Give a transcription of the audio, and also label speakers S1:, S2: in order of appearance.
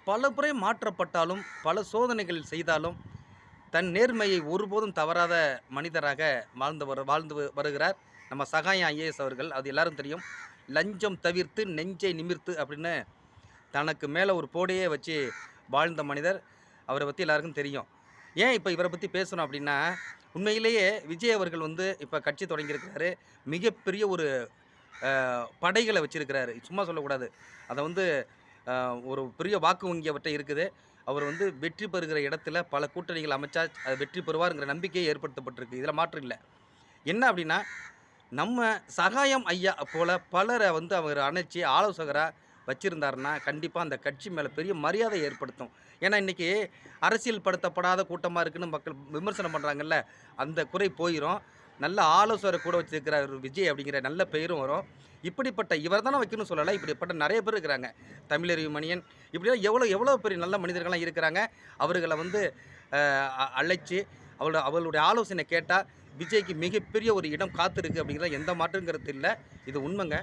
S1: பல முறை மாற்றப்பட்டாலும், பல சோதனைகள் செய்தாலும், தன் நேர்மையை ஒருபோதும் தவறாத மனிதராக வாழ்ந்து வருகிறார் நம்ம சகாயம் ஐஏஎஸ் அவர்கள். அது எல்லாரும் தெரியும். "லஞ்சம் தவிர்த்து நெஞ்சை நிமிர்த்து" அப்படின்னு தனக்கு மேலே ஒரு போடையே வச்சு வாழ்ந்த மனிதர். அவரை பற்றி எல்லாருக்கும் தெரியும். ஏன் இப்போ இவரை பற்றி பேசணும் அப்படின்னா, உண்மையிலேயே விஜய் அவர்கள் இப்போ கட்சி தொடங்கியிருக்கிறாரு. மிகப்பெரிய ஒரு படைகளை வச்சிருக்கிறாரு. சும்மா சொல்லக்கூடாது. அதை ஒரு பெரிய வாக்கு வங்கி அவர்கிட்ட இருக்குது. அவர் வெற்றி பெறுகிற இடத்துல பல கூட்டணிகள் அமைச்சா அது வெற்றி பெறுவாருங்கிற நம்பிக்கையே ஏற்படுத்தப்பட்டிருக்கு. இதில் மாற்று இல்லை. என்ன அப்படின்னா, நம்ம சகாயம் ஐயா போல பலரை அவர் அணைச்சி ஆலோசகராக வச்சுருந்தாருன்னா கண்டிப்பாக அந்த கட்சி மேலே பெரிய மரியாதை ஏற்படுத்தும். ஏன்னா இன்றைக்கி அரசியல் படுத்தப்படாத கூட்டமாக இருக்குன்னு மக்கள் விமர்சனம் பண்ணுறாங்கல்ல, அந்த குறை போயிடும். நல்ல ஆலோசகரை கூட வச்சுருக்கிறார் விஜய் அப்படிங்கிற நல்ல பெயரும் வரும். இப்படிப்பட்ட இவர் தானே வைக்கணும்னு சொல்லலை, இப்படிப்பட்ட நிறைய பேர் இருக்கிறாங்க. தமிழறிவு மணியன் இப்படிலாம் எவ்வளோ பெரிய நல்ல மனிதர்கள்லாம் இருக்கிறாங்க. அவர்களை அழைச்சி அவளுடைய ஆலோசனை கேட்டால் விஜய்க்கு மிகப்பெரிய ஒரு இடம் காத்திருக்கு அப்படிங்கிற எந்த மாற்றுங்கிறது இல்லை. இது உண்மைங்க.